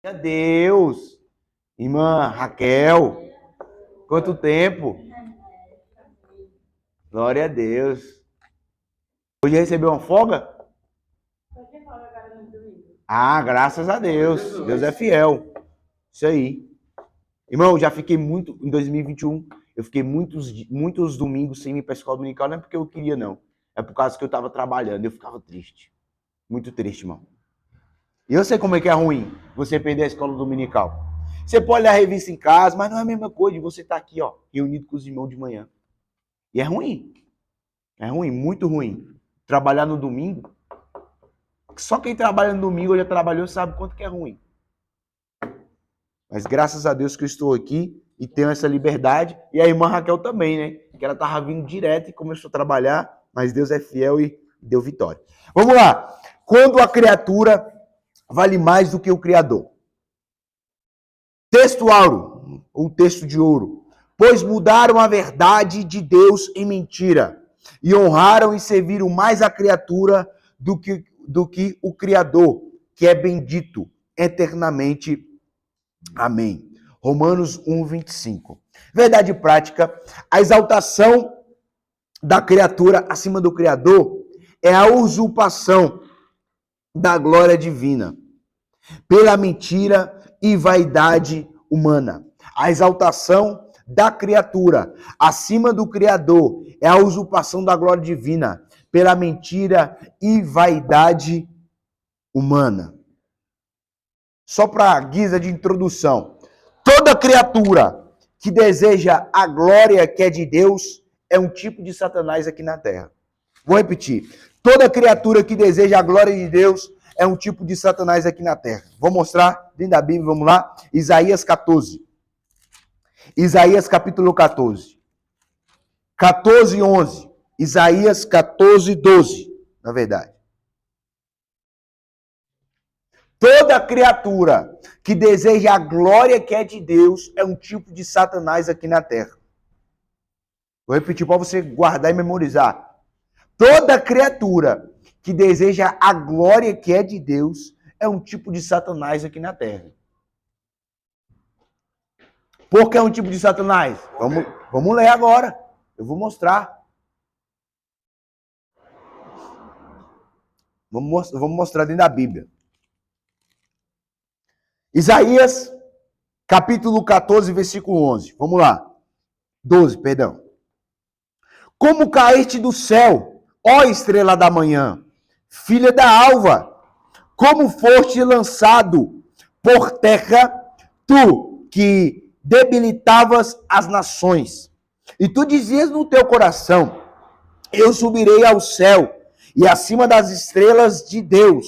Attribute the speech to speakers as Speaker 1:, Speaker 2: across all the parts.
Speaker 1: Glória a Deus. Irmã Raquel, quanto tempo? Glória a Deus. Hoje recebeu uma folga? Ah, graças a Deus. Deus é fiel. Isso aí. Irmão, já fiquei muito, em 2021, eu fiquei muitos domingos sem ir para a escola dominical, não é porque eu queria, não. É por causa que eu estava trabalhando, eu ficava triste. Muito triste, irmão. E eu sei como é que é ruim você perder a escola dominical. Você pode ler a revista em casa, mas não é a mesma coisa de você estar aqui, ó, reunido com os irmãos de manhã. E é ruim. É ruim, muito ruim. Trabalhar no domingo. Só quem trabalha no domingo ou já trabalhou sabe quanto que é ruim. Mas graças a Deus que eu estou aqui e tenho essa liberdade. E a irmã Raquel também, né? Que ela estava vindo direto e começou a trabalhar, mas Deus é fiel e deu vitória. Vamos lá. Quando a criatura vale mais do que o Criador. Texto áureo, ou texto de ouro. Pois mudaram a verdade de Deus em mentira, e honraram e serviram mais a criatura do que o Criador, que é bendito eternamente. Amém. Romanos 1, 25. Verdade prática, a exaltação da criatura acima do Criador é a usurpação da glória divina pela mentira e vaidade humana. A exaltação da criatura acima do Criador é a usurpação da glória divina pela mentira e vaidade humana. Só para guisa de introdução, toda criatura que deseja a glória que é de Deus é um tipo de Satanás aqui na terra. Vou repetir. Toda criatura que deseja a glória de Deus é um tipo de Satanás aqui na terra. Vou mostrar dentro da Bíblia, vamos lá? Isaías 14. Isaías capítulo 14. 14, 11. Isaías 14, 12, na verdade. Toda criatura que deseja a glória que é de Deus é um tipo de Satanás aqui na terra. Vou repetir para você guardar e memorizar. Toda criatura que deseja a glória que é de Deus é um tipo de Satanás aqui na terra. Por que é um tipo de Satanás? Vamos ler agora. Eu vou mostrar. Vamos mostrar dentro da Bíblia. Isaías, capítulo 14, versículo 11. Vamos lá. 12, perdão. Como caíste do céu, ó estrela da manhã, filha da alva, como foste lançado por terra, tu que debilitavas as nações. E tu dizias no teu coração, eu subirei ao céu, e acima das estrelas de Deus,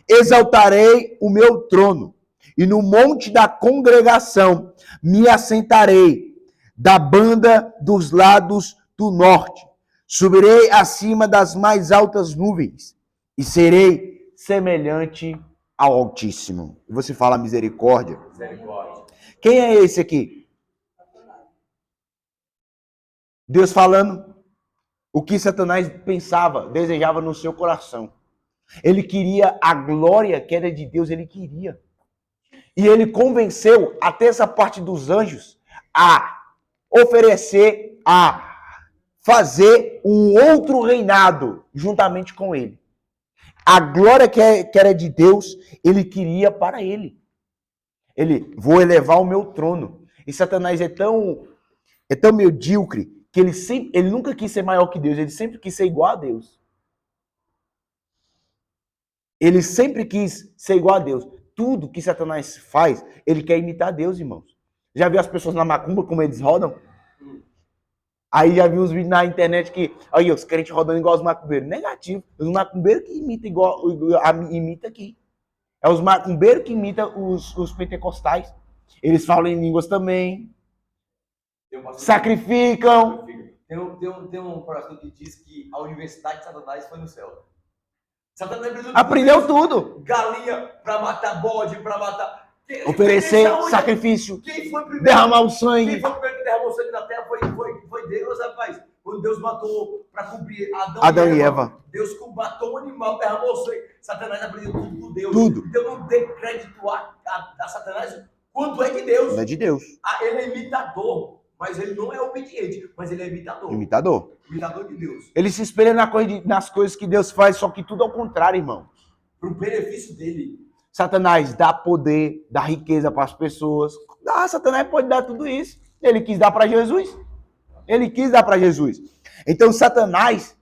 Speaker 1: exaltarei o meu trono, e no monte da congregação me assentarei, da banda dos lados do norte. Subirei acima das mais altas nuvens, e serei semelhante ao Altíssimo. E você fala misericórdia. Misericórdia. Quem é esse aqui? Deus falando o que Satanás pensava, desejava no seu coração. Ele queria a glória que era de Deus, ele queria. E ele convenceu até essa parte dos anjos a oferecer, a fazer um outro reinado juntamente com ele. A glória que era de Deus, ele queria para ele. Ele, vou elevar o meu trono. E Satanás é tão medíocre que ele nunca quis ser maior que Deus, ele sempre quis ser igual a Deus. Ele sempre quis ser igual a Deus. Tudo que Satanás faz, ele quer imitar Deus, irmãos. Já viu as pessoas na macumba como eles rodam? Aí já viu os vídeos na internet que, aí os crentes rodando igual os macumbeiros. Negativo. Os macumbeiros que imitam imita aqui. É os macumbeiros que imitam os pentecostais. Eles falam em línguas também. Sacrificam.
Speaker 2: Tem um pastor que diz que a universidade de Satanás foi no céu.
Speaker 1: Satanás aprendeu tudo.
Speaker 2: Galinha para matar bode, para matar...
Speaker 1: Oferecer sacrifício.
Speaker 2: Quem foi primeiro?
Speaker 1: Derramar o sangue.
Speaker 2: Quem foi o primeiro que derramou o sangue na terra foi Deus, rapaz. Quando Deus matou para cumprir
Speaker 1: Adão e Eva.
Speaker 2: Deus matou um animal, derramou sangue. Satanás aprendeu tudo com Deus.
Speaker 1: Tudo.
Speaker 2: Então não dê crédito a Satanás quanto é de Deus.
Speaker 1: Não é de Deus.
Speaker 2: Ele é imitador, mas ele não é obediente, mas ele é imitador.
Speaker 1: Imitador.
Speaker 2: Imitador de Deus.
Speaker 1: Ele se espelha nas coisas que Deus faz, só que tudo ao contrário, irmão.
Speaker 2: Para o benefício dele.
Speaker 1: Satanás dá poder, dá riqueza para as pessoas. Satanás pode dar tudo isso. Ele quis dar para Jesus. Ele quis dar para Jesus. Então, Satanás,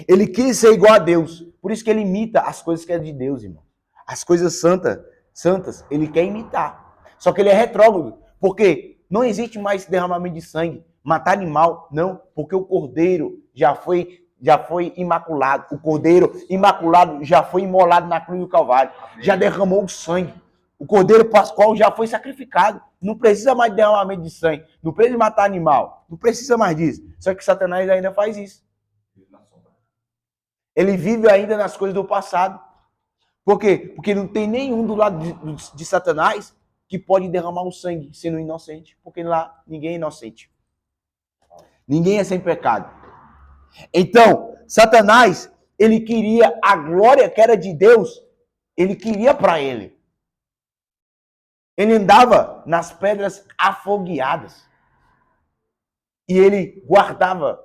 Speaker 1: ele quis ser igual a Deus. Por isso que ele imita as coisas que é de Deus, irmão. As coisas santas, ele quer imitar. Só que ele é retrógrado. Porque não existe mais derramamento de sangue, matar animal, não. Porque o cordeiro já foi imaculado. O cordeiro imaculado já foi imolado na cruz do Calvário. Amém. Já derramou o sangue. O cordeiro pascual já foi sacrificado. Não precisa mais de derramamento de sangue. Não precisa de matar animal. Não precisa mais disso. Só que Satanás ainda faz isso. Ele vive ainda nas coisas do passado. Por quê? Porque não tem nenhum do lado de Satanás que pode derramar o sangue sendo inocente. Porque lá ninguém é inocente. Ninguém é sem pecado. Então, Satanás, ele queria a glória que era de Deus, ele queria para ele. Ele andava nas pedras afogueadas. E ele guardava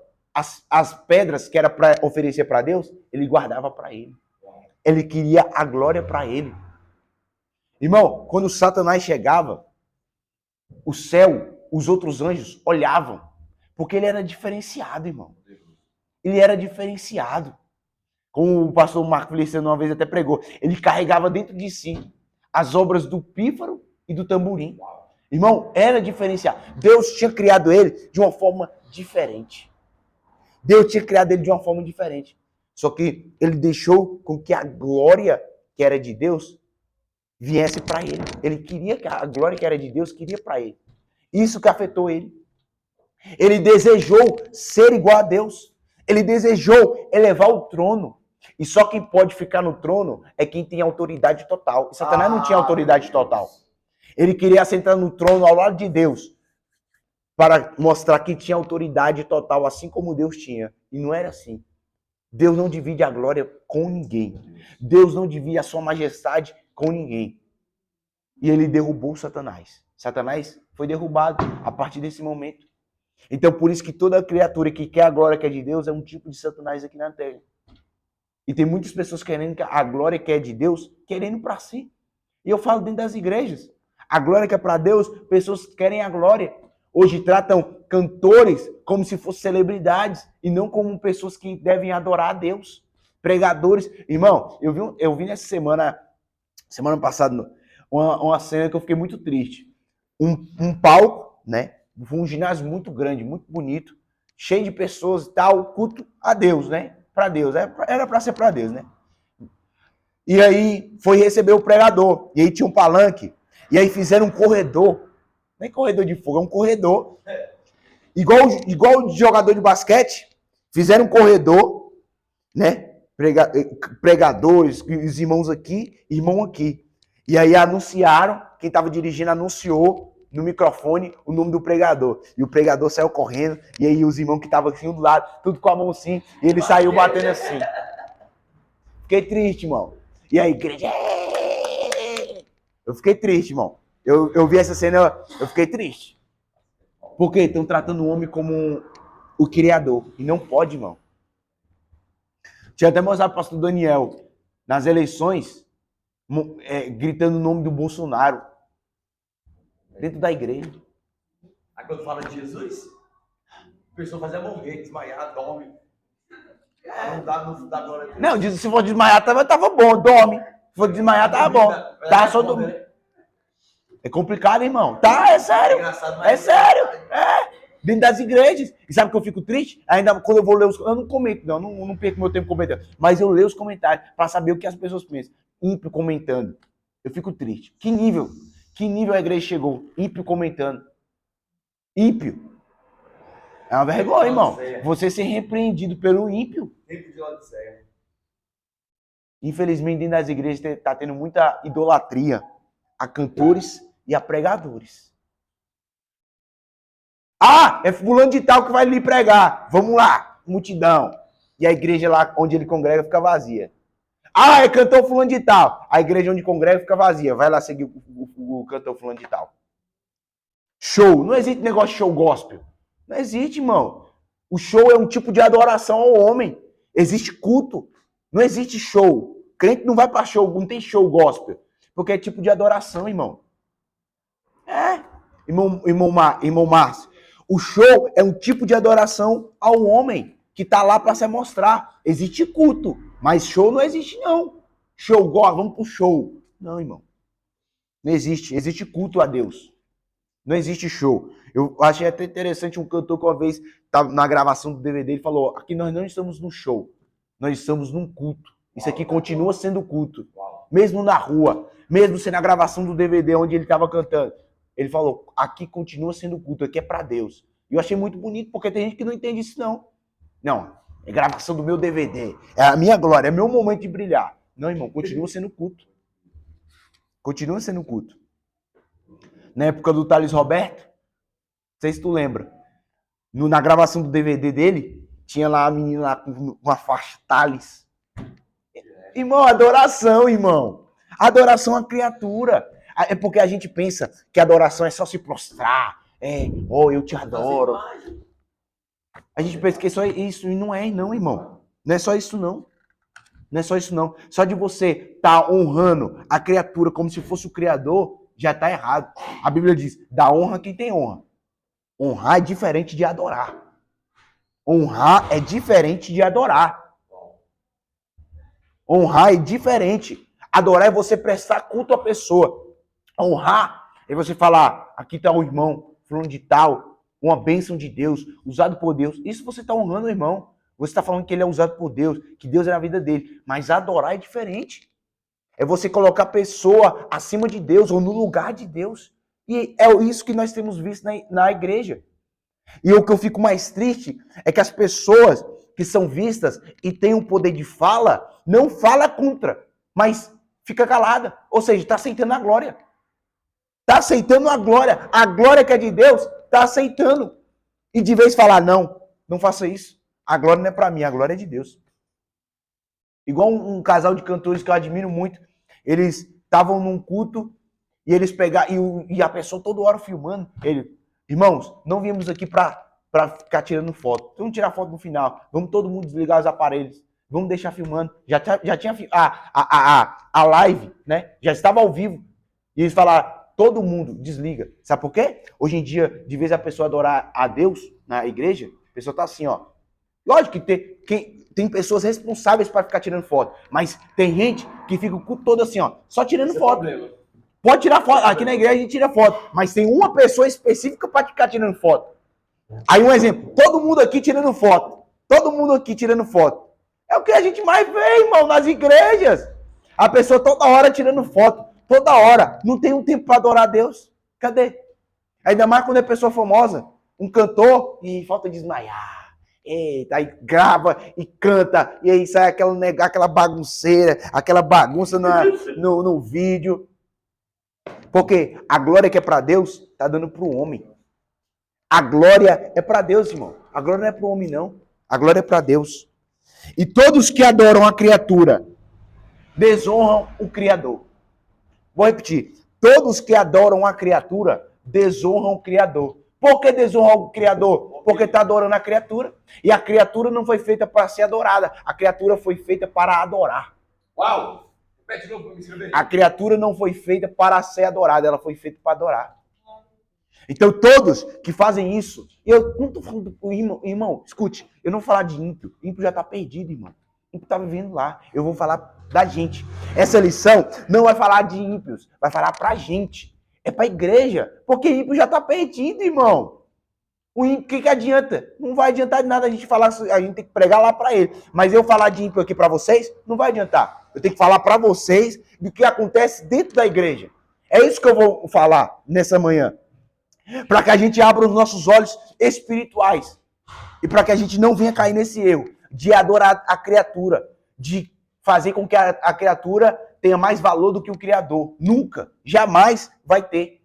Speaker 1: as pedras que era para oferecer para Deus, ele guardava para ele. Ele queria a glória para ele. Irmão, quando Satanás chegava, o céu, os outros anjos olhavam, porque ele era diferenciado, irmão. Ele era diferenciado. Como o pastor Marco Feliciano uma vez até pregou. Ele carregava dentro de si as obras do pífaro e do tamborim. Irmão, era diferenciado. Deus tinha criado ele de uma forma diferente. Deus tinha criado ele de uma forma diferente. Só que ele deixou com que a glória que era de Deus viesse para ele. Ele queria que a glória que era de Deus queria para ele. Isso que afetou ele. Ele desejou ser igual a Deus. Ele desejou elevar o trono. E só quem pode ficar no trono é quem tem autoridade total. E Satanás não tinha autoridade total. Ele queria sentar no trono ao lado de Deus para mostrar que tinha autoridade total, assim como Deus tinha. E não era assim. Deus não divide a glória com ninguém. Deus não divide a sua majestade com ninguém. E ele derrubou Satanás. Satanás foi derrubado a partir desse momento. Então, por isso que toda criatura que quer a glória que é de Deus é um tipo de Satanás aqui na terra. E tem muitas pessoas querendo a glória que é de Deus, querendo para si. E eu falo dentro das igrejas. A glória que é para Deus, pessoas querem a glória. Hoje tratam cantores como se fossem celebridades e não como pessoas que devem adorar a Deus. Pregadores. Irmão, eu vi nessa semana passada, uma cena que eu fiquei muito triste. Um palco, né? Um ginásio muito grande, muito bonito, cheio de pessoas e tal, culto a Deus, né? Para Deus, era para ser para Deus, né? E aí foi receber o pregador, e aí tinha um palanque, e aí fizeram um corredor, nem corredor de fogo, é um corredor, igual de jogador de basquete, fizeram um corredor, né? Pregadores, os irmãos aqui, irmão aqui. E aí anunciaram, quem estava dirigindo anunciou no microfone o nome do pregador. E o pregador saiu correndo, e aí os irmãos que estavam assim do lado, tudo com a mão assim, e ele saiu batendo assim. Fiquei triste, irmão. E a igreja... Eu fiquei triste, irmão. Eu vi essa cena, eu fiquei triste. Porque estão tratando o homem como o criador. E não pode, irmão. Tinha até mostrado para o pastor Daniel, nas eleições, gritando o nome do Bolsonaro. Dentro da igreja.
Speaker 2: Aí quando fala de Jesus, a pessoa fazia morrer, desmaiar, dorme. Não dá glória a Deus.
Speaker 1: Não, se for desmaiar, tava bom, dorme. Se for desmaiar, tava bom. Tá só dormindo. É complicado, irmão. Tá, é sério. É sério. É. Dentro das igrejas. E sabe que eu fico triste? Ainda quando eu vou ler eu não comento, não perco meu tempo comentando. Mas eu leio os comentários para saber o que as pessoas pensam. Ímpio comentando. Eu fico triste. Que nível a igreja chegou? Ímpio comentando. Ímpio. É uma vergonha, irmão. Você ser repreendido pelo ímpio. Infelizmente, dentro das igrejas está tendo muita idolatria a cantores e a pregadores. Ah, é fulano de tal que vai lhe pregar. Vamos lá, multidão. E a igreja lá onde ele congrega fica vazia. Ah, é cantor fulano de tal. A igreja onde congrega fica vazia. Vai lá seguir o cantor fulano de tal. Show. Não existe negócio de show gospel. Não existe, irmão. O show é um tipo de adoração ao homem. Existe culto. Não existe show. Crente não vai para show, não tem show gospel. Porque é tipo de adoração, irmão. Irmão Márcio. O show é um tipo de adoração ao homem que tá lá para se mostrar. Existe culto, mas show não existe, não. Show, vamos pro show. Não, irmão. Não existe. Existe culto a Deus. Não existe show. Eu achei até interessante um cantor que uma vez estava na gravação do DVD, ele falou, aqui nós não estamos no show, nós estamos num culto. Isso aqui continua sendo culto. Mesmo na rua, mesmo sendo a gravação do DVD onde ele estava cantando. Ele falou, aqui continua sendo culto, aqui é para Deus. E eu achei muito bonito, porque tem gente que não entende isso, não. Não, é gravação do meu DVD, é a minha glória, é meu momento de brilhar. Não, irmão, continua sendo culto. Continua sendo culto. Na época do Thales Roberto, não sei se tu lembra, na gravação do DVD dele, tinha lá a menina lá com uma faixa Thales. Irmão, adoração, irmão. Adoração à criatura. É porque a gente pensa que adoração é só se prostrar. Eu te adoro. A gente pensa que é só isso, e não é, não, irmão. Não é só isso, não. Não é só isso, não. Só de você estar honrando a criatura como se fosse o Criador, já está errado. A Bíblia diz, dá honra a quem tem honra. Honrar é diferente de adorar. Honrar é diferente de adorar. Honrar é diferente. Adorar é você prestar culto à pessoa. Honrar é você falar, aqui está o irmão, falando de tal, uma bênção de Deus, usado por Deus. Isso você está honrando o irmão. Você está falando que ele é usado por Deus, que Deus é na vida dele. Mas adorar é diferente. É você colocar a pessoa acima de Deus ou no lugar de Deus. E é isso que nós temos visto na igreja. E o que eu fico mais triste é que as pessoas que são vistas e têm um poder de fala, não fala contra, mas fica calada. Ou seja, está aceitando a glória. Está aceitando a glória. A glória que é de Deus, está aceitando. E de vez falar, não faça isso. A glória não é para mim, a glória é de Deus. Igual um casal de cantores que eu admiro muito. Eles estavam num culto e eles pegaram, e a pessoa toda hora filmando. Irmãos, não viemos aqui para ficar tirando foto. Vamos tirar foto no final. Vamos todo mundo desligar os aparelhos. Vamos deixar filmando. Já tinha a live, né? Já estava ao vivo. E eles falaram, todo mundo desliga. Sabe por quê? Hoje em dia, de vez a pessoa adorar a Deus na igreja, a pessoa tá assim, ó. Lógico que tem pessoas responsáveis para ficar tirando foto. Mas tem gente que fica o culto todo assim, ó. Só tirando foto. Pode tirar foto. Aqui na igreja a gente tira foto. Mas tem uma pessoa específica para ficar tirando foto. Aí um exemplo. Todo mundo aqui tirando foto. Todo mundo aqui tirando foto. É o que a gente mais vê, irmão, nas igrejas. A pessoa toda hora tirando foto. Toda hora. Não tem um tempo para adorar a Deus. Cadê? Ainda mais quando é pessoa famosa. Um cantor e falta desmaiar. Eita, aí grava e canta. E aí sai aquela bagunceira. Aquela bagunça no vídeo. Porque a glória que é para Deus, tá dando para o homem. A glória é para Deus, irmão. A glória não é para o homem, não. A glória é para Deus. E todos que adoram a criatura desonram o Criador. Vou repetir. Todos que adoram a criatura desonram o Criador. Por que desonrar o Criador? Porque está adorando a criatura. E a criatura não foi feita para ser adorada. A criatura foi feita para adorar.
Speaker 2: Uau! Repete de novo para me escrever.
Speaker 1: A criatura não foi feita para ser adorada. Ela foi feita para adorar. Então todos que fazem isso... Eu não estou falando do irmão, escute. Eu não vou falar de ímpio. Ímpio já está perdido, irmão. Ímpio está vivendo lá. Eu vou falar da gente. Essa lição não vai falar de ímpios. Vai falar para a gente. É para a igreja. Porque ímpio já está perdido, irmão. O ímpio, o que adianta? Não vai adiantar de nada a gente falar, a gente tem que pregar lá para ele. Mas eu falar de ímpio aqui para vocês, não vai adiantar. Eu tenho que falar para vocês do que acontece dentro da igreja. É isso que eu vou falar nessa manhã. Para que a gente abra os nossos olhos espirituais. E para que a gente não venha cair nesse erro de adorar a criatura. De fazer com que a criatura tenha mais valor do que o Criador. Nunca, jamais vai ter.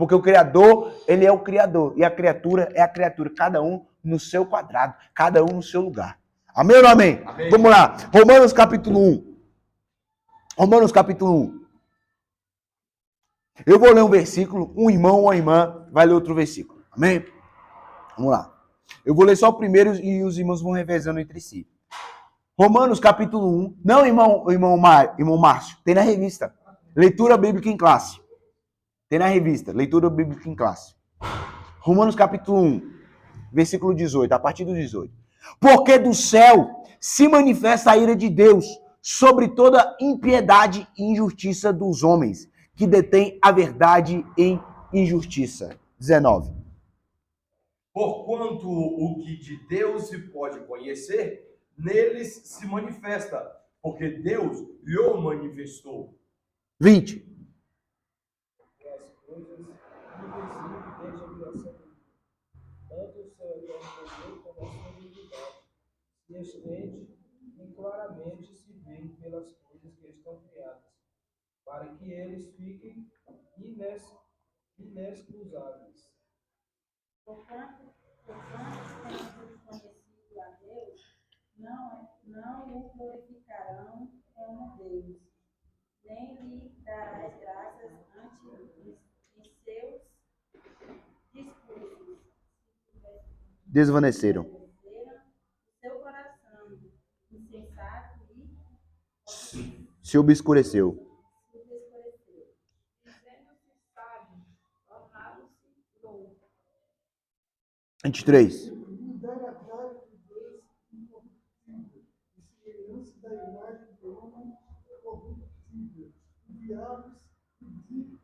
Speaker 1: Porque o Criador, ele é o Criador. E a criatura é a criatura. Cada um no seu quadrado. Cada um no seu lugar. Amém ou não amém?
Speaker 2: Amém.
Speaker 1: Vamos lá. Romanos capítulo 1. Romanos capítulo 1. Eu vou ler um versículo. Um irmão ou uma irmã vai ler outro versículo. Amém? Vamos lá. Eu vou ler só o primeiro e os irmãos vão revezando entre si. Romanos capítulo 1. Não, irmão Márcio. Tem na revista. Leitura bíblica em classe. Tem na revista. Leitura bíblica em classe. Romanos capítulo 1. Versículo 18. A partir do 18. Porque do céu se manifesta a ira de Deus sobre toda impiedade e injustiça dos homens, que detêm a verdade em injustiça. 19.
Speaker 2: Porquanto o que de Deus se pode conhecer, neles se manifesta, porque Deus lhe manifestou.
Speaker 1: 20.
Speaker 3: As coisas invisíveis desde a criação do mundo, tanto o céu eterno poder como a sua divindade, se estende e claramente se vê pelas coisas que estão criadas, para que eles fiquem inexcusáveis.
Speaker 4: Porquanto tendo conhecido a Deus, não o glorificarão como Deus, nem lhe darás graças ante em seus discursos.
Speaker 1: Desvaneceram.
Speaker 4: Seu coração insensato e
Speaker 1: Se obscureceu.
Speaker 4: obscureceu. Dizendo-se sábio, tornaram-se loucos.
Speaker 1: 23.
Speaker 5: Mudar a glória de Deus incorruptível, e semelhança da imagem do homem corruptível, enviados de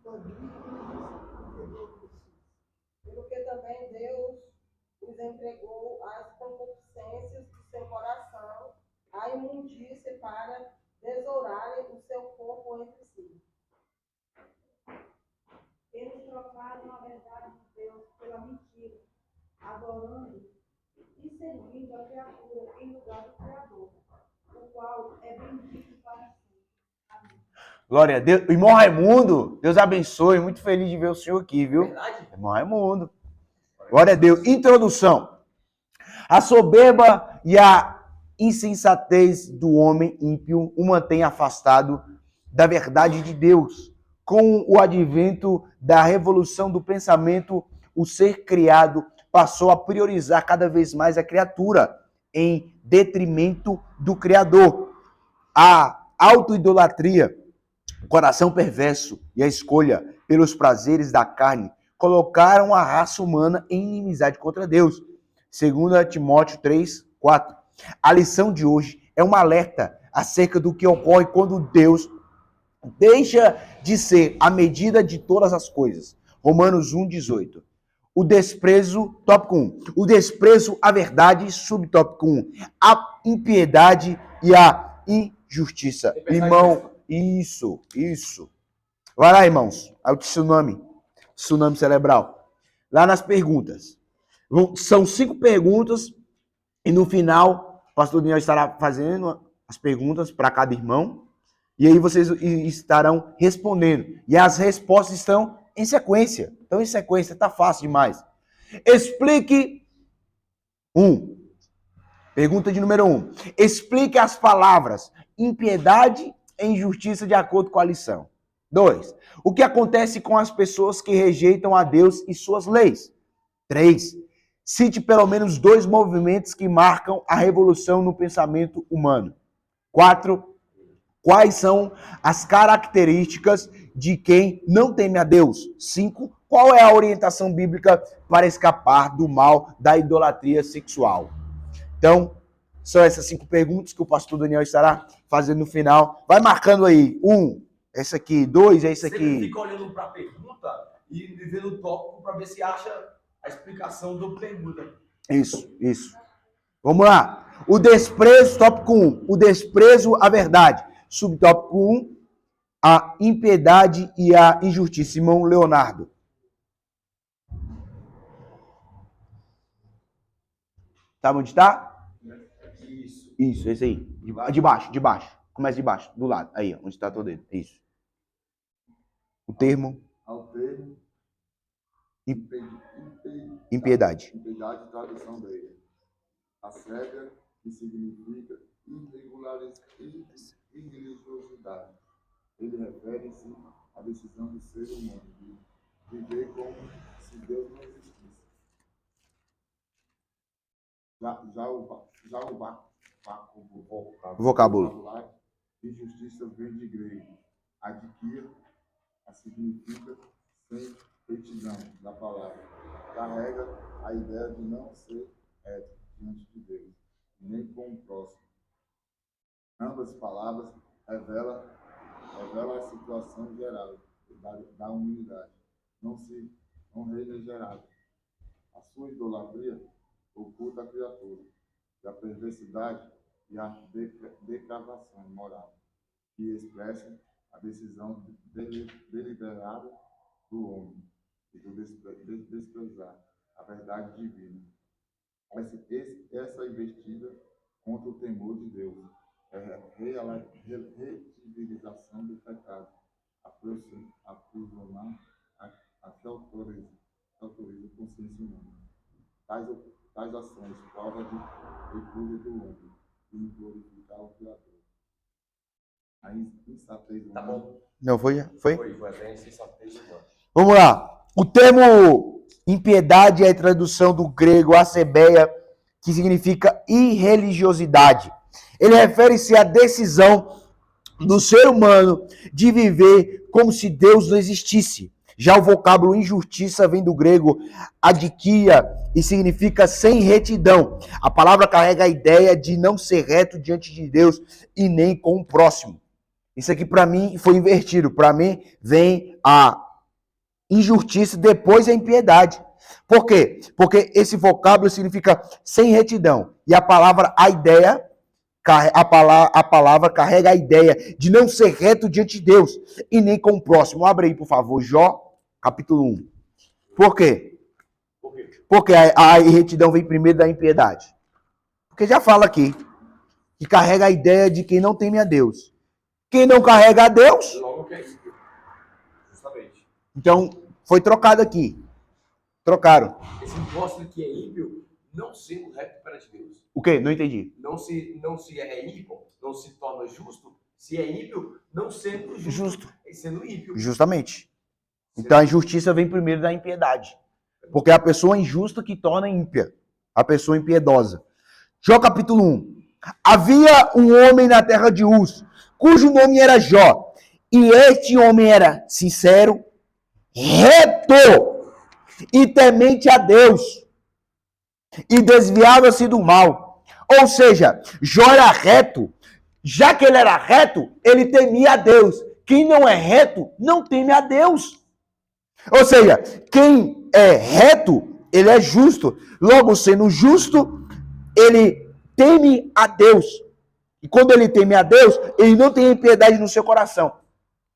Speaker 6: Pelo que também Deus os entregou às concupiscências do seu coração, à imundícia, para tesourarem o seu corpo entre si.
Speaker 4: Eles trocaram a verdade de Deus pela mentira, adorando e servindo a criatura em lugar do Criador, o qual é bendito para sempre. Amém.
Speaker 1: Glória a Deus. Irmão Raimundo, Deus abençoe. Muito feliz de ver o senhor aqui, viu?
Speaker 2: Verdade?
Speaker 1: Irmão Raimundo. Glória a Deus. Introdução. A soberba e a insensatez do homem ímpio o mantém afastado da verdade de Deus. Com o advento da revolução do pensamento, o ser criado passou a priorizar cada vez mais a criatura em detrimento do Criador. A autoidolatria, o coração perverso e a escolha pelos prazeres da carne colocaram a raça humana em inimizade contra Deus. 2 Timóteo 3, 4. A lição de hoje é um alerta acerca do que ocorre quando Deus deixa de ser a medida de todas as coisas. Romanos 1, 18. O desprezo, tópico 1. O desprezo à verdade, subtópico 1. A impiedade e a injustiça. Irmão, isso. Vai lá, irmãos. É o tsunami cerebral. Lá nas perguntas. São 5 perguntas e no final, o pastor Daniel estará fazendo as perguntas para cada irmão e aí vocês estarão respondendo. E as respostas estão em sequência. Então, em sequência, tá fácil demais. Explique. Pergunta de número 1. Explique as palavras impiedade e injustiça de acordo com a lição. 2. O que acontece com as pessoas que rejeitam a Deus e suas leis? 3. Cite pelo menos 2 movimentos que marcam a revolução no pensamento humano. 4. Quais são as características de quem não teme a Deus? 5. Qual é a orientação bíblica para escapar do mal da idolatria sexual? Então, são essas 5 perguntas que o pastor Daniel estará fazendo no final. Vai marcando aí. 1, esse aqui. 2, é esse aqui.
Speaker 2: Você fica olhando para a pergunta e vendo o tópico para ver se acha a explicação do pergunta.
Speaker 1: Isso. Vamos lá. O desprezo, tópico 1. O desprezo à verdade. Subtópico 1. A impiedade e a injustiça. Irmão Leonardo. Sabe onde está? Isso, esse aí. De baixo. Começa de baixo, do lado. Aí, onde está todo ele. Isso. O termo.
Speaker 7: Ao termo
Speaker 1: Impiedade.
Speaker 7: Impiedade, tradução dele. Assédio, que significa irreligiosidade. Ele refere-se à decisão do ser humano de viver como se Deus não existisse. Já o
Speaker 1: Vocábulo.
Speaker 7: Injustiça vem de grego. Adquira significa sem retidão da palavra. Carrega a ideia de não ser reto diante de Deus, nem com o próximo. Ambas palavras revelam a situação geral da humanidade. Não reina gerada. A sua idolatria oculta a criatura, e a perversidade e a depravação moral, que expressa a decisão deliberada do homem e do desprezar a verdade divina. Essa investida contra o temor de Deus é a relativização do pecado, aprisionar a que autoriza a consciência humana. Tais ações provam de repúdio do homem e glorificar o Criador. A insensatez humana.
Speaker 2: Tá bom.
Speaker 1: Não, foi? Foi?
Speaker 2: Foi até insensatez humana.
Speaker 1: Vamos lá. O termo impiedade é a tradução do grego acebeia, que significa irreligiosidade. Ele refere-se à decisão do ser humano de viver como se Deus não existisse. Já o vocábulo injustiça vem do grego adikia e significa sem retidão. A palavra carrega a ideia de não ser reto diante de Deus e nem com o próximo. Isso aqui para mim foi invertido. Para mim vem a injustiça, depois a impiedade. Por quê? Porque esse vocábulo significa sem retidão. E a palavra carrega a ideia de não ser reto diante de Deus e nem com o próximo. Abre aí, por favor, Jó, capítulo 1. Por quê? Porque a irretidão vem primeiro da impiedade. Porque já fala aqui que carrega a ideia de quem não teme a Deus. Quem não carrega a Deus...
Speaker 2: Logo que é isso. Justamente.
Speaker 1: Então, foi trocado aqui. Trocaram.
Speaker 2: Esse mostra que é ímpio não sendo reto perante Deus.
Speaker 1: O quê? Não entendi.
Speaker 2: Não se é ímpio, não se torna justo, se é ímpio, não sendo justo. Sendo ímpio.
Speaker 1: Justamente. Então a injustiça vem primeiro da impiedade. Porque é a pessoa injusta que torna ímpia. A pessoa impiedosa. Jó capítulo 1. Havia um homem na terra de Uz, cujo nome era Jó. E este homem era sincero, reto e temente a Deus. E desviava-se do mal. Ou seja, Jó era reto. Já que ele era reto, ele temia a Deus. Quem não é reto, não teme a Deus. Ou seja, quem é reto, ele é justo. Logo, sendo justo, ele teme a Deus. E quando ele teme a Deus, ele não tem impiedade no seu coração.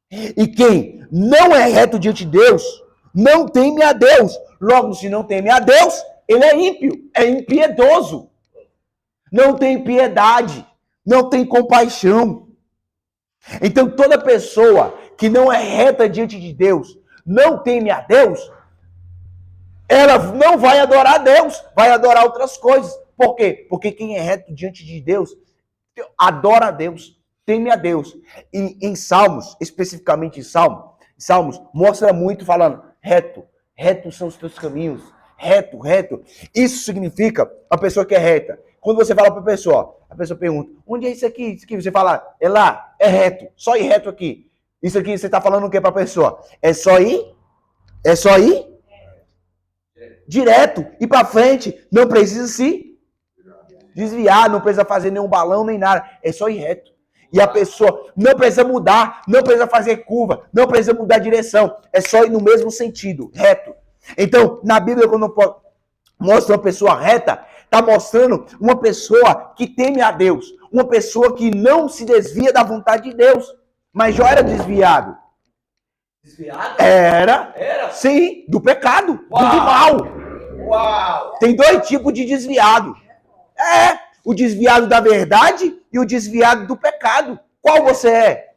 Speaker 1: E quem não é reto diante de Deus, não teme a Deus. Logo, se não teme a Deus, ele é ímpio, é impiedoso. Não tem piedade, não tem compaixão. Então, toda pessoa que não é reta diante de Deus, não teme a Deus, ela não vai adorar a Deus, vai adorar outras coisas. Por quê? Porque quem é reto diante de Deus, adora a Deus, teme a Deus. E em Salmos, especificamente em Salmos, mostra muito falando, reto são os teus caminhos, reto. Isso significa a pessoa que é reta. Quando você fala para a pessoa pergunta, onde é isso aqui? Isso aqui? Você fala, é lá, é reto, só ir reto aqui. Isso aqui você está falando o que para a pessoa? É só ir? É só ir? Direto, ir para frente, não precisa se desviar, não precisa fazer nenhum balão, nem nada, é só ir reto. E a pessoa não precisa mudar, não precisa fazer curva, não precisa mudar a direção, é só ir no mesmo sentido, reto. Então, na Bíblia, quando mostra uma pessoa reta, está mostrando uma pessoa que teme a Deus, uma pessoa que não se desvia da vontade de Deus. Mas Jó era desviado.
Speaker 2: Desviado?
Speaker 1: Era? Sim, do pecado, do mal.
Speaker 2: Uau!
Speaker 1: Tem dois tipos de desviado. O desviado da verdade e o desviado do pecado. Qual você é?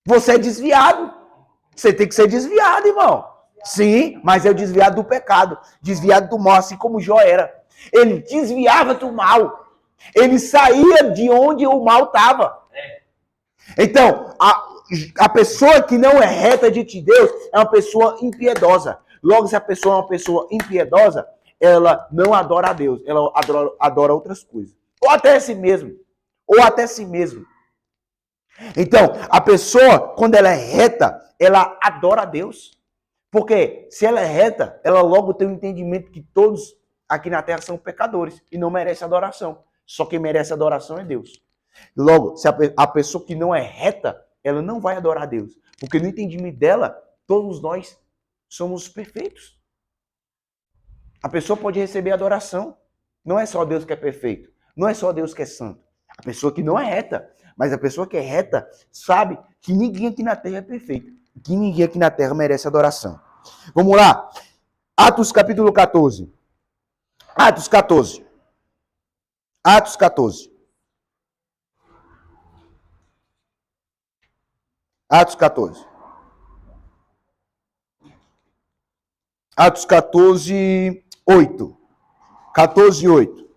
Speaker 1: Você é desviado. Você tem que ser desviado, irmão. Sim, mas é o desviado do pecado, desviado do mal, assim como Jó era. Ele desviava do mal. Ele saía de onde o mal estava. Então, a pessoa que não é reta diante de Deus é uma pessoa impiedosa. Logo, se a pessoa é uma pessoa impiedosa, ela não adora a Deus, ela adora outras coisas. Ou até si mesmo. Ou até si mesmo. Então, a pessoa, quando ela é reta, ela adora a Deus. Porque se ela é reta, ela logo tem o entendimento que todos aqui na terra são pecadores e não merecem adoração. Só quem merece adoração é Deus. Logo, se a pessoa que não é reta, ela não vai adorar a Deus. Porque no entendimento dela, todos nós somos perfeitos. A pessoa pode receber adoração. Não é só Deus que é perfeito. Não é só Deus que é santo. A pessoa que não é reta. Mas a pessoa que é reta sabe que ninguém aqui na terra é perfeito. Que ninguém aqui na terra merece adoração. Vamos lá. Atos capítulo 14. Atos 14. Atos 14. Atos 14. Atos 14, 8. 14, 8.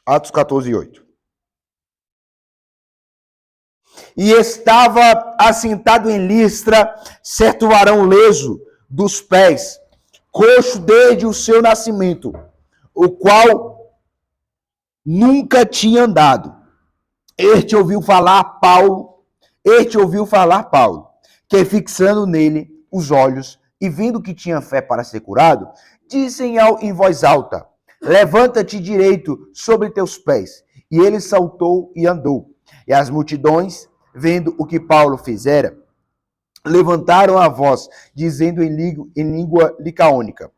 Speaker 1: Atos 14, 8. E estava assentado em Listra certo varão leso dos pés, coxo desde o seu nascimento, o qual nunca tinha andado. Este ouviu falar Paulo, que fixando nele os olhos e vendo que tinha fé para ser curado, disse em voz alta: levanta-te direito sobre teus pés. E ele saltou e andou. E as multidões, vendo o que Paulo fizera, levantaram a voz, dizendo em língua licaônica: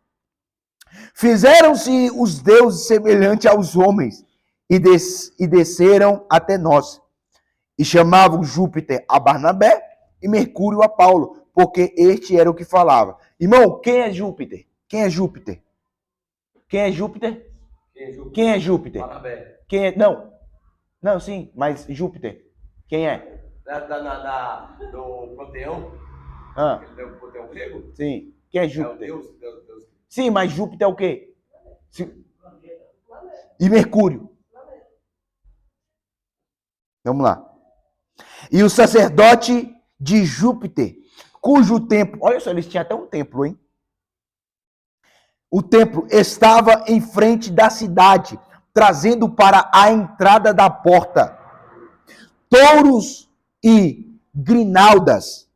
Speaker 1: fizeram-se os deuses semelhantes aos homens, e desceram até nós. E chamavam Júpiter a Barnabé e Mercúrio a Paulo, porque este era o que falava. Irmão, quem é Júpiter? Quem é Júpiter? Quem é Júpiter? Quem é Júpiter?
Speaker 2: Barnabé.
Speaker 1: Quem é... Não. Não, sim, mas Júpiter. Quem é?
Speaker 2: Do panteão?
Speaker 1: Ah,
Speaker 2: Do panteão grego?
Speaker 1: sim. Quem é
Speaker 2: É o
Speaker 1: Júpiter?
Speaker 2: Deus.
Speaker 1: Sim, mas Júpiter é o quê? E Mercúrio? Vamos lá. E o sacerdote de Júpiter, cujo templo... Olha só, eles tinham até um templo, hein? O templo estava em frente da cidade, trazendo para a entrada da porta touros e grinaldas.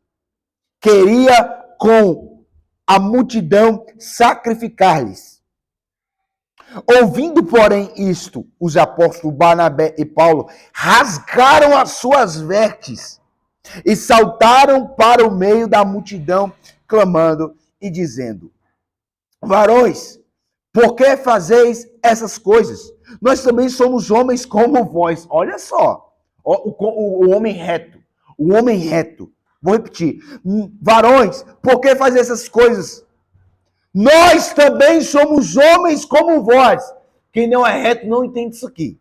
Speaker 1: Queria com a multidão sacrificar-lhes. Ouvindo, porém, isto, os apóstolos Barnabé e Paulo rasgaram as suas vestes e saltaram para o meio da multidão, clamando e dizendo: varões, por que fazeis essas coisas? Nós também somos homens como vós. Olha só, o homem reto. O homem reto. Vou repetir. Varões, por que fazer essas coisas? Nós também somos homens como vós. Quem não é reto não entende isso aqui.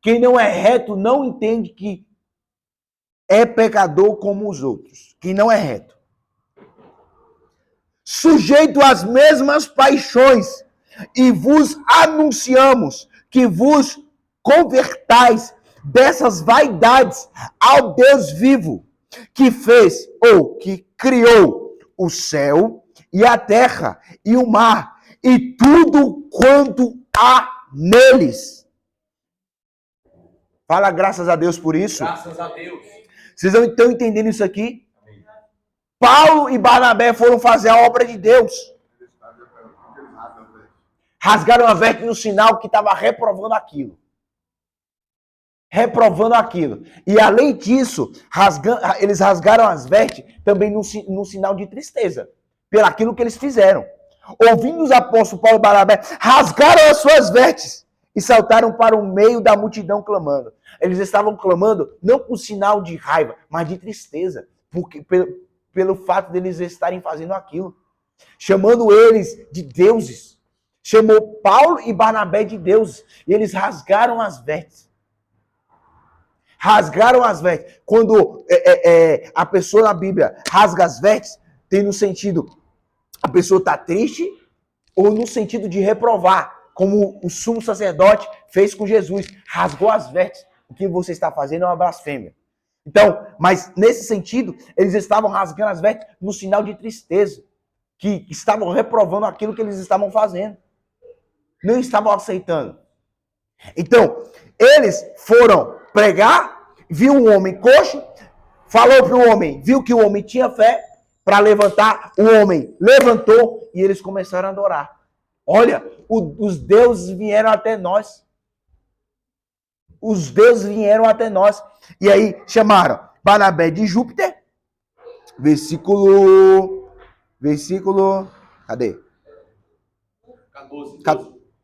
Speaker 1: Quem não é reto não entende que é pecador como os outros. Quem não é reto. Sujeito às mesmas paixões, e vos anunciamos que vos convertais dessas vaidades ao Deus vivo, que fez ou que criou o céu e a terra e o mar e tudo quanto há neles. Fala graças a Deus por isso.
Speaker 2: Graças a Deus.
Speaker 1: Vocês estão entendendo isso aqui? Paulo e Barnabé foram fazer a obra de Deus. Rasgaram a veste no sinal que estava reprovando aquilo. Reprovando aquilo. E além disso, eles rasgaram as vestes também no sinal de tristeza. Pelaquilo que eles fizeram. Ouvindo os apóstolos Paulo e Barnabé, rasgaram as suas vestes e saltaram para o meio da multidão clamando. Eles estavam clamando não com sinal de raiva, mas de tristeza. Porque, pelo fato deles estarem fazendo aquilo. Chamando eles de deuses. Chamou Paulo e Barnabé de deuses. E eles rasgaram as vestes. Rasgaram as vestes. Quando a pessoa na Bíblia rasga as vestes, tem no sentido, a pessoa está triste, ou no sentido de reprovar, como o sumo sacerdote fez com Jesus. Rasgou as vestes. O que você está fazendo é uma blasfêmia. Então, mas nesse sentido, eles estavam rasgando as vestes no sinal de tristeza. Que estavam reprovando aquilo que eles estavam fazendo. Não estavam aceitando. Então, eles foram pregar, viu um homem coxo, falou para o homem, viu que o homem tinha fé para levantar, o homem levantou e eles começaram a adorar. Olha, os deuses vieram até nós. Os deuses vieram até nós. E aí chamaram Barnabé de Júpiter, versículo, cadê?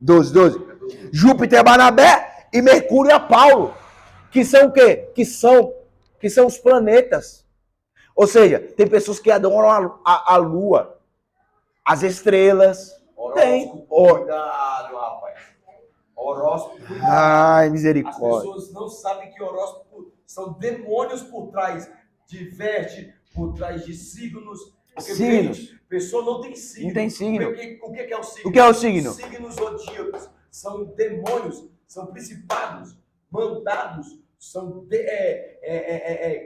Speaker 1: 12. Júpiter é Barnabé e Mercúrio é Paulo. Que são o quê? Que são os planetas. Ou seja, tem pessoas que adoram a lua, as estrelas.
Speaker 2: Horóscopo, cuidado, rapaz. Horóscopo, cuidado.
Speaker 1: Ai,
Speaker 2: As
Speaker 1: misericórdia.
Speaker 2: pessoas não sabem que horóscopo são demônios por trás de veste, por trás de signos. Porque
Speaker 1: Signos.
Speaker 2: pessoa não tem signo.
Speaker 1: Não tem signo.
Speaker 2: O que é o signo?
Speaker 1: O que é o signo?
Speaker 2: Signos zodíacos são demônios, são principados, mandados, são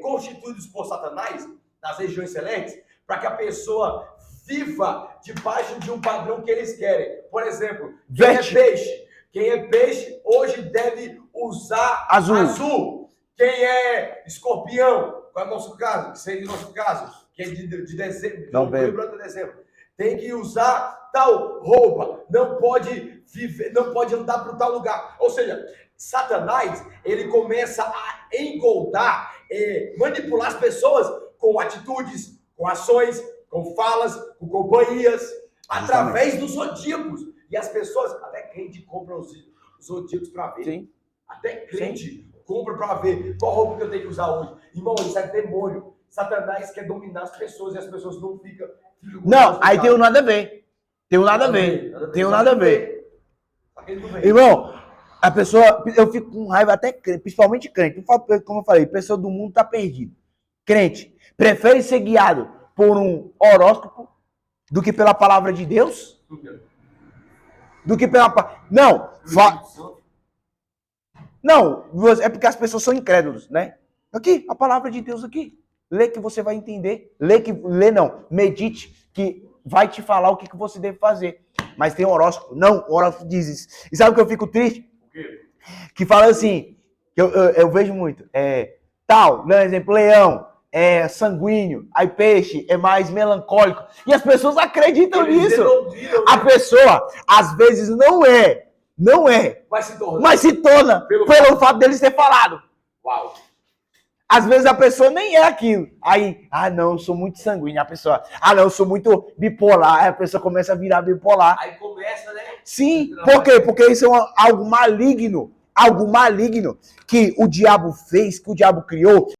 Speaker 2: constituídos por Satanás nas regiões celestes para que a pessoa viva debaixo de um padrão que eles querem. Por exemplo, quem é peixe hoje deve usar azul. Quem é escorpião, qual é o nosso caso? Que seria o nosso caso, que é de dezembro, de novembro até dezembro. Tem que usar tal roupa, não pode viver, não pode andar para tal lugar. Ou seja, Satanás, ele começa a engoldar, manipular as pessoas com atitudes, com ações, com falas, com companhias, através dos zodíacos. E as pessoas, até crente, compram os zodíacos para ver.
Speaker 1: Sim.
Speaker 2: Até crente compra para ver qual roupa que eu tenho que usar hoje. Irmão, isso é demônio. Satanás quer dominar as pessoas e as pessoas não ficam.
Speaker 1: Não, aí tem um nada a ver. Tem um nada a ver. Irmão, a pessoa, eu fico com raiva até crente, principalmente crente. Como eu falei, pessoa do mundo tá perdida. Crente, prefere ser guiado por um horóscopo do que pela palavra de Deus? Do que pela... Não, é porque as pessoas são incrédulos, né? Aqui, a palavra de Deus aqui. Lê que você vai entender. Medite que vai te falar o que você deve fazer. Mas tem horóscopo. Não, o horóscopo diz isso. E sabe o que eu fico triste?
Speaker 2: O quê?
Speaker 1: Que fala assim, que eu vejo muito. Tal, por exemplo, leão é sanguíneo, aí peixe é mais melancólico. E as pessoas acreditam nisso. A pessoa, às vezes, não é, mas se torna pelo fato dele ser falado.
Speaker 2: Uau.
Speaker 1: Às vezes a pessoa nem é aquilo. Aí, não, eu sou muito sanguíneo. A pessoa, não, eu sou muito bipolar. Aí a pessoa começa a virar bipolar.
Speaker 2: Aí começa, né?
Speaker 1: Sim, por quê? Porque isso é algo maligno. Algo maligno que o diabo fez, que o diabo criou.